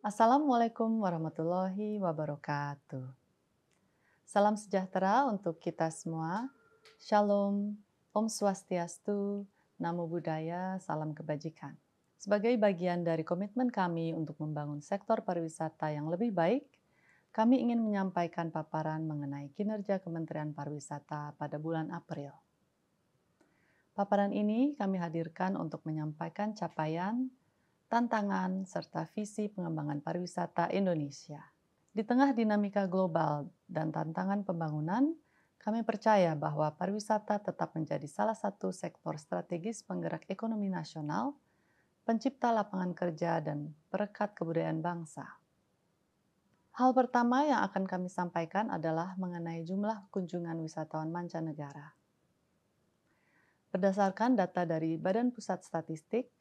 Assalamualaikum warahmatullahi wabarakatuh. Salam sejahtera untuk kita semua. Shalom, Om Swastiastu, Namo Buddhaya, salam kebajikan. Sebagai bagian dari komitmen kami untuk membangun sektor pariwisata yang lebih baik, kami ingin menyampaikan paparan mengenai kinerja Kementerian Pariwisata pada bulan April. Paparan ini kami hadirkan untuk menyampaikan capaian, tantangan, serta visi pengembangan pariwisata Indonesia. Di tengah dinamika global dan tantangan pembangunan, kami percaya bahwa pariwisata tetap menjadi salah satu sektor strategis penggerak ekonomi nasional, pencipta lapangan kerja, dan perekat kebudayaan bangsa. Hal pertama yang akan kami sampaikan adalah mengenai jumlah kunjungan wisatawan mancanegara. Berdasarkan data dari Badan Pusat Statistik,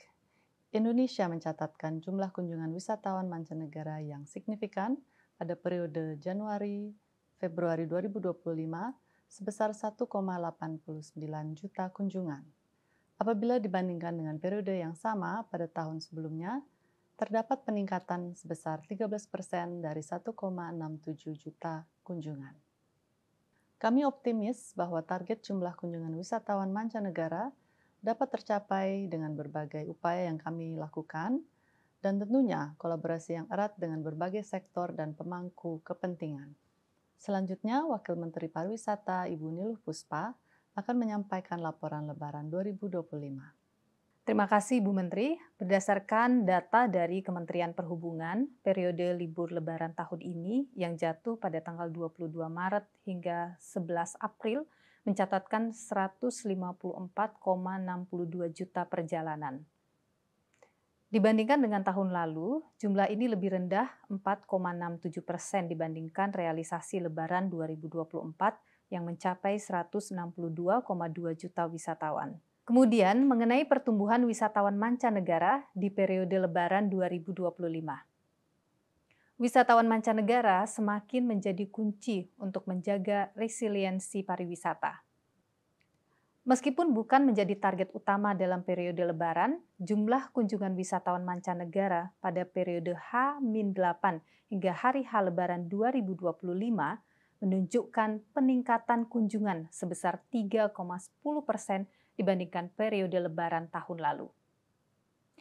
Indonesia mencatatkan jumlah kunjungan wisatawan mancanegara yang signifikan pada periode Januari-Februari 2025 sebesar 1,89 juta kunjungan. Apabila dibandingkan dengan periode yang sama pada tahun sebelumnya, terdapat peningkatan sebesar 13% dari 1,67 juta kunjungan. Kami optimis bahwa target jumlah kunjungan wisatawan mancanegara dapat tercapai dengan berbagai upaya yang kami lakukan, dan tentunya kolaborasi yang erat dengan berbagai sektor dan pemangku kepentingan. Selanjutnya, Wakil Menteri Pariwisata Ibu Niluh Puspa akan menyampaikan laporan Lebaran 2025. Terima kasih Bu Menteri. Berdasarkan data dari Kementerian Perhubungan, periode libur Lebaran tahun ini yang jatuh pada tanggal 22 Maret hingga 11 April mencatatkan 154,62 juta perjalanan. Dibandingkan dengan tahun lalu, jumlah ini lebih rendah 4,67% dibandingkan realisasi Lebaran 2024 yang mencapai 162,2 juta wisatawan. Kemudian, mengenai pertumbuhan wisatawan mancanegara di periode Lebaran 2025. Wisatawan mancanegara semakin menjadi kunci untuk menjaga resiliensi pariwisata. Meskipun bukan menjadi target utama dalam periode Lebaran, jumlah kunjungan wisatawan mancanegara pada periode H-8 hingga hari H Lebaran 2025 menunjukkan peningkatan kunjungan sebesar 3,10% dibandingkan periode Lebaran tahun lalu.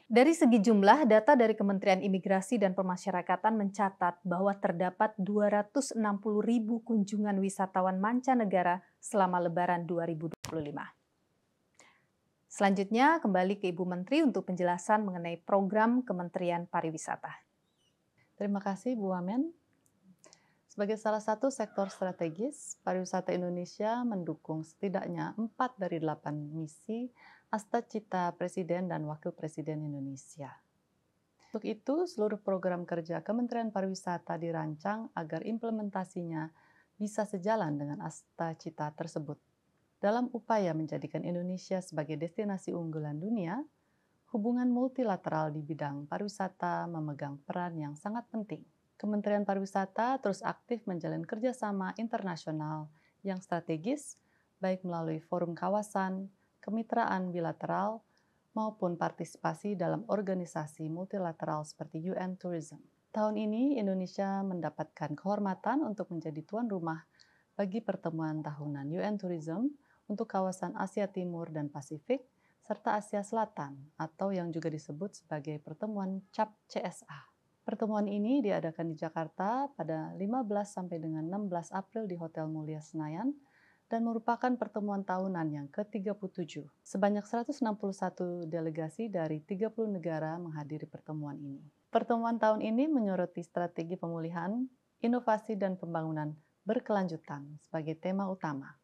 Dari segi jumlah, data dari Kementerian Imigrasi dan Pemasyarakatan mencatat bahwa terdapat 260.000 kunjungan wisatawan mancanegara selama Lebaran 2025. Selanjutnya, kembali ke Ibu Menteri untuk penjelasan mengenai program Kementerian Pariwisata. Terima kasih Bu Wamen. Sebagai salah satu sektor strategis, pariwisata Indonesia mendukung setidaknya 4 dari 8 misi Astacita Presiden dan Wakil Presiden Indonesia. Untuk itu, seluruh program kerja Kementerian Pariwisata dirancang agar implementasinya bisa sejalan dengan Astacita tersebut. Dalam upaya menjadikan Indonesia sebagai destinasi unggulan dunia, hubungan multilateral di bidang pariwisata memegang peran yang sangat penting. Kementerian Pariwisata terus aktif menjalin kerjasama internasional yang strategis, baik melalui forum kawasan, kemitraan bilateral, maupun partisipasi dalam organisasi multilateral seperti UN Tourism. Tahun ini, Indonesia mendapatkan kehormatan untuk menjadi tuan rumah bagi pertemuan tahunan UN Tourism untuk kawasan Asia Timur dan Pasifik, serta Asia Selatan, atau yang juga disebut sebagai pertemuan CAP CSA. Pertemuan ini diadakan di Jakarta pada 15 sampai dengan 16 April di Hotel Mulia Senayan dan merupakan pertemuan tahunan yang ke-37. Sebanyak 161 delegasi dari 30 negara menghadiri pertemuan ini. Pertemuan tahun ini menyoroti strategi pemulihan, inovasi, dan pembangunan berkelanjutan sebagai tema utama.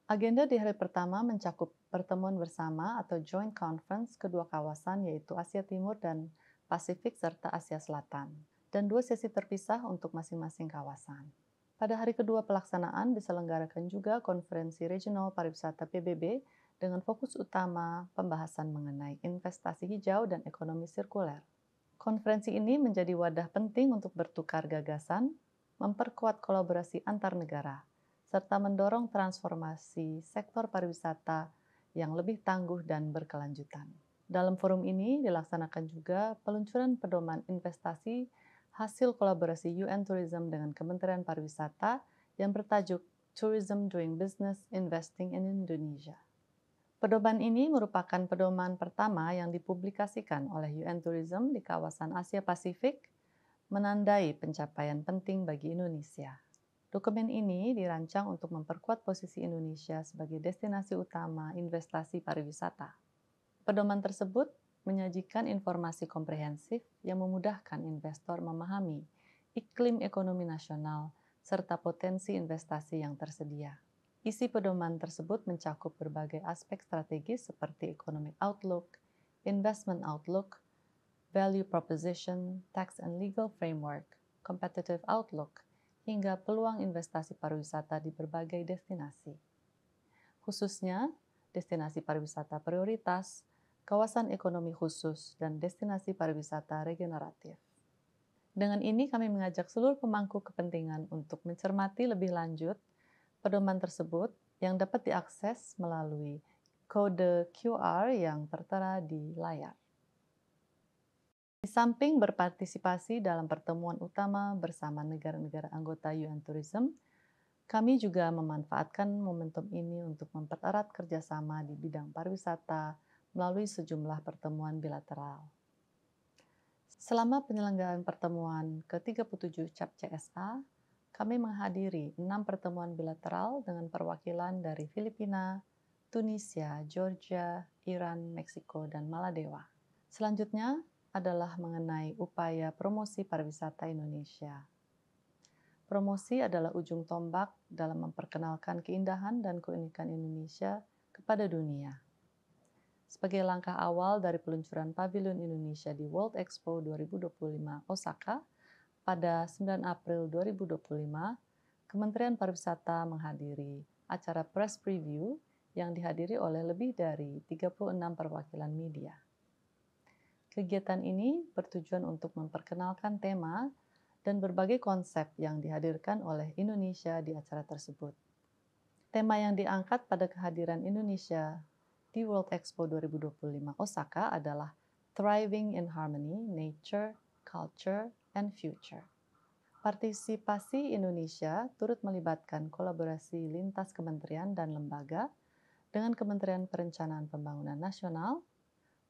Agenda di hari pertama mencakup pertemuan bersama atau joint conference kedua kawasan yaitu Asia Timur dan Pasifik serta Asia Selatan, dan 2 sesi terpisah untuk masing-masing kawasan. Pada hari kedua pelaksanaan diselenggarakan juga konferensi regional pariwisata PBB dengan fokus utama pembahasan mengenai investasi hijau dan ekonomi sirkuler. Konferensi ini menjadi wadah penting untuk bertukar gagasan, memperkuat kolaborasi antar negara, serta mendorong transformasi sektor pariwisata yang lebih tangguh dan berkelanjutan. Dalam forum ini dilaksanakan juga peluncuran pedoman investasi hasil kolaborasi UN Tourism dengan Kementerian Pariwisata yang bertajuk Tourism Doing Business Investing in Indonesia. Pedoman ini merupakan pedoman pertama yang dipublikasikan oleh UN Tourism di kawasan Asia Pasifik, menandai pencapaian penting bagi Indonesia. Dokumen ini dirancang untuk memperkuat posisi Indonesia sebagai destinasi utama investasi pariwisata. Pedoman tersebut menyajikan informasi komprehensif yang memudahkan investor memahami iklim ekonomi nasional serta potensi investasi yang tersedia. Isi pedoman tersebut mencakup berbagai aspek strategis seperti economic outlook, investment outlook, value proposition, tax and legal framework, competitive outlook, hingga peluang investasi pariwisata di berbagai destinasi. Khususnya, destinasi pariwisata prioritas, kawasan ekonomi khusus, dan destinasi pariwisata regeneratif. Dengan ini kami mengajak seluruh pemangku kepentingan untuk mencermati lebih lanjut pedoman tersebut yang dapat diakses melalui kode QR yang tertera di layar. Di samping berpartisipasi dalam pertemuan utama bersama negara-negara anggota UN Tourism, kami juga memanfaatkan momentum ini untuk mempererat kerjasama di bidang pariwisata melalui sejumlah pertemuan bilateral. Selama penyelenggaraan pertemuan ke-37 CAP CSA, kami menghadiri 6 pertemuan bilateral dengan perwakilan dari Filipina, Tunisia, Georgia, Iran, Meksiko, dan Maladewa. Selanjutnya adalah mengenai upaya promosi pariwisata Indonesia. Promosi adalah ujung tombak dalam memperkenalkan keindahan dan keunikan Indonesia kepada dunia. Sebagai langkah awal dari peluncuran Pavilion Indonesia di World Expo 2025 Osaka, pada 9 April 2025, Kementerian Pariwisata menghadiri acara press preview yang dihadiri oleh lebih dari 36 perwakilan media. Kegiatan ini bertujuan untuk memperkenalkan tema dan berbagai konsep yang dihadirkan oleh Indonesia di acara tersebut. Tema yang diangkat pada kehadiran Indonesia di World Expo 2025 Osaka adalah Thriving in Harmony, Nature, Culture, and Future. Partisipasi Indonesia turut melibatkan kolaborasi lintas kementerian dan lembaga dengan Kementerian Perencanaan Pembangunan Nasional,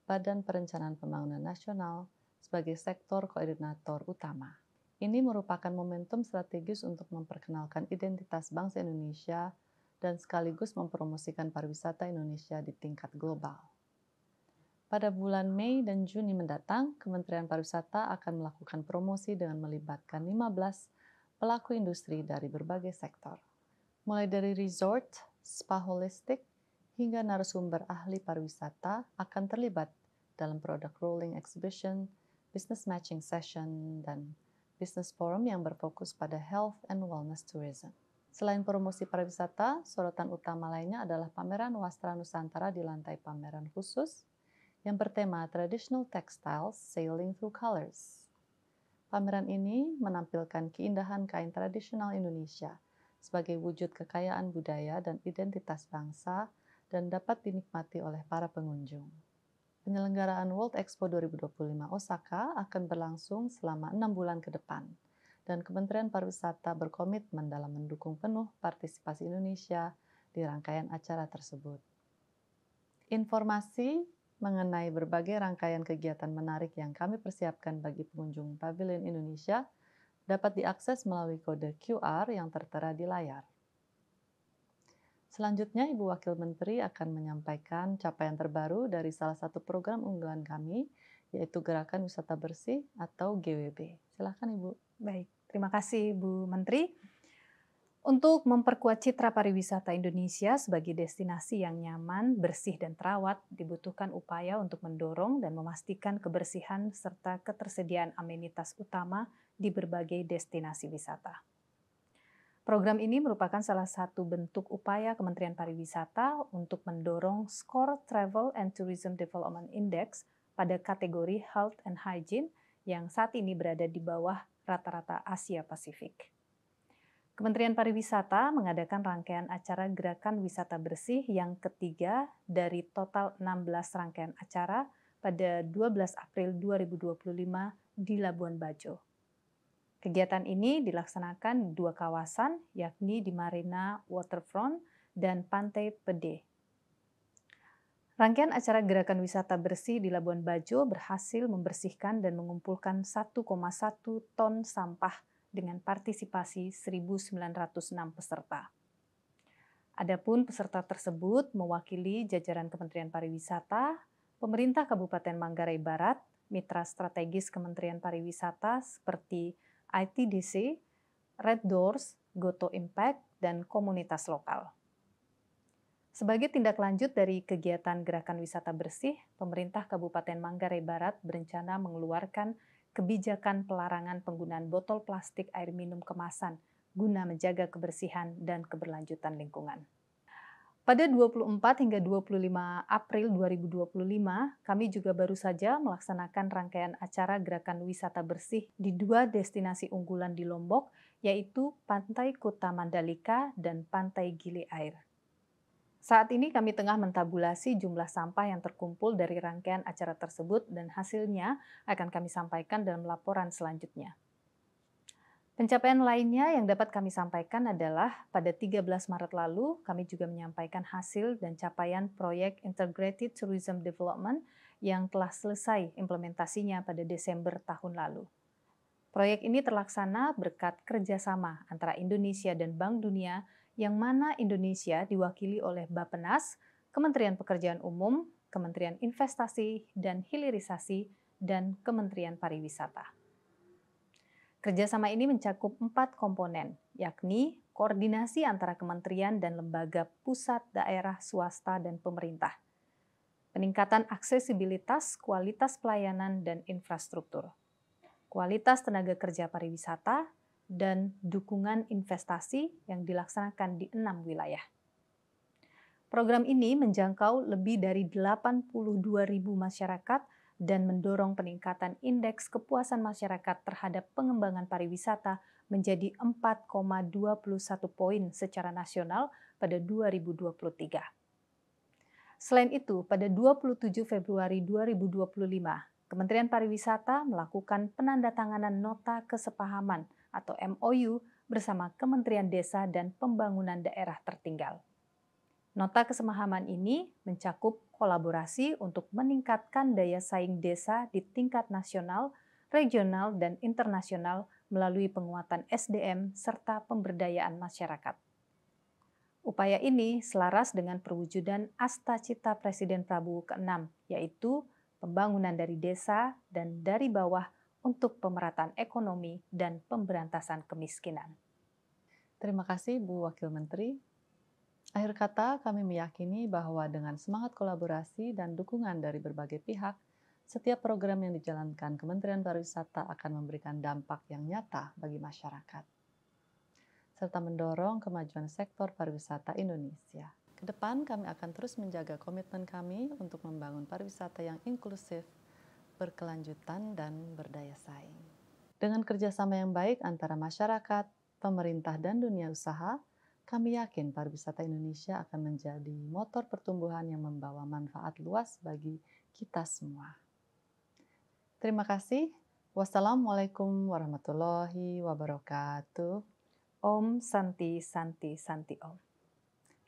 Badan Perencanaan Pembangunan Nasional sebagai sektor koordinator utama. Ini merupakan momentum strategis untuk memperkenalkan identitas bangsa Indonesia dan sekaligus mempromosikan pariwisata Indonesia di tingkat global. Pada bulan Mei dan Juni mendatang, Kementerian Pariwisata akan melakukan promosi dengan melibatkan 15 pelaku industri dari berbagai sektor. Mulai dari resort, spa holistik, hingga narasumber ahli pariwisata akan terlibat dalam product rolling exhibition, business matching session, dan business forum yang berfokus pada health and wellness tourism. Selain promosi pariwisata, sorotan utama lainnya adalah pameran Wastra Nusantara di lantai pameran khusus yang bertema Traditional Textiles Sailing Through Colors. Pameran ini menampilkan keindahan kain tradisional Indonesia sebagai wujud kekayaan budaya dan identitas bangsa dan dapat dinikmati oleh para pengunjung. Penyelenggaraan World Expo 2025 Osaka akan berlangsung selama 6 bulan ke depan, dan Kementerian Pariwisata berkomitmen dalam mendukung penuh partisipasi Indonesia di rangkaian acara tersebut. Informasi mengenai berbagai rangkaian kegiatan menarik yang kami persiapkan bagi pengunjung Pavilion Indonesia dapat diakses melalui kode QR yang tertera di layar. Selanjutnya, Ibu Wakil Menteri akan menyampaikan capaian terbaru dari salah satu program unggulan kami, yaitu Gerakan Wisata Bersih atau GWB. Silakan Ibu. Baik, terima kasih Bu Menteri. Untuk memperkuat citra pariwisata Indonesia sebagai destinasi yang nyaman, bersih, dan terawat, dibutuhkan upaya untuk mendorong dan memastikan kebersihan serta ketersediaan amenitas utama di berbagai destinasi wisata. Program ini merupakan salah satu bentuk upaya Kementerian Pariwisata untuk mendorong skor Travel and Tourism Development Index pada kategori Health and Hygiene yang saat ini berada di bawah rata-rata Asia Pasifik. Kementerian Pariwisata mengadakan rangkaian acara Gerakan Wisata Bersih yang ketiga dari total 16 rangkaian acara pada 12 April 2025 di Labuan Bajo. Kegiatan ini dilaksanakan di 2 kawasan, yakni di Marina Waterfront dan Pantai Pede. Rangkaian acara gerakan wisata bersih di Labuan Bajo berhasil membersihkan dan mengumpulkan 1,1 ton sampah dengan partisipasi 1.906 peserta. Adapun peserta tersebut mewakili jajaran Kementerian Pariwisata, pemerintah Kabupaten Manggarai Barat, mitra strategis Kementerian Pariwisata seperti ITDC, Red Doors, Goto Impact, dan komunitas lokal. Sebagai tindak lanjut dari kegiatan gerakan wisata bersih, pemerintah Kabupaten Manggarai Barat berencana mengeluarkan kebijakan pelarangan penggunaan botol plastik air minum kemasan guna menjaga kebersihan dan keberlanjutan lingkungan. Pada 24 hingga 25 April 2025, kami juga baru saja melaksanakan rangkaian acara gerakan wisata bersih di 2 destinasi unggulan di Lombok, yaitu Pantai Kuta Mandalika dan Pantai Gili Air. Saat ini kami tengah mentabulasi jumlah sampah yang terkumpul dari rangkaian acara tersebut dan hasilnya akan kami sampaikan dalam laporan selanjutnya. Pencapaian lainnya yang dapat kami sampaikan adalah pada 13 Maret lalu kami juga menyampaikan hasil dan capaian proyek Integrated Tourism Development yang telah selesai implementasinya pada Desember tahun lalu. Proyek ini terlaksana berkat kerjasama antara Indonesia dan Bank Dunia yang mana Indonesia diwakili oleh Bappenas, Kementerian Pekerjaan Umum, Kementerian Investasi dan Hilirisasi, dan Kementerian Pariwisata. Kerjasama ini mencakup 4 komponen, yakni koordinasi antara kementerian dan lembaga pusat, daerah, swasta, dan pemerintah, peningkatan aksesibilitas, kualitas pelayanan, dan infrastruktur, kualitas tenaga kerja pariwisata, dan dukungan investasi yang dilaksanakan di 6 wilayah. Program ini menjangkau lebih dari 82.000 masyarakat dan mendorong peningkatan indeks kepuasan masyarakat terhadap pengembangan pariwisata menjadi 4,21 poin secara nasional pada 2023. Selain itu, pada 27 Februari 2025, Kementerian Pariwisata melakukan penandatanganan nota kesepahaman atau MOU bersama Kementerian Desa dan Pembangunan Daerah Tertinggal. Nota kesepahaman ini mencakup kolaborasi untuk meningkatkan daya saing desa di tingkat nasional, regional, dan internasional melalui penguatan SDM serta pemberdayaan masyarakat. Upaya ini selaras dengan perwujudan Astacita Presiden Prabowo ke-6, yaitu pembangunan dari desa dan dari bawah untuk pemerataan ekonomi dan pemberantasan kemiskinan. Terima kasih Bu Wakil Menteri. Akhir kata, kami meyakini bahwa dengan semangat kolaborasi dan dukungan dari berbagai pihak, setiap program yang dijalankan Kementerian Pariwisata akan memberikan dampak yang nyata bagi masyarakat, serta mendorong kemajuan sektor pariwisata Indonesia. Kedepan kami akan terus menjaga komitmen kami untuk membangun pariwisata yang inklusif, berkelanjutan, dan berdaya saing. Dengan kerjasama yang baik antara masyarakat, pemerintah, dan dunia usaha, kami yakin pariwisata Indonesia akan menjadi motor pertumbuhan yang membawa manfaat luas bagi kita semua. Terima kasih. Wassalamualaikum warahmatullahi wabarakatuh. Om Santi Santi Santi Om.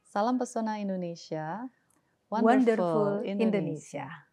Salam pesona Indonesia. Wonderful Indonesia.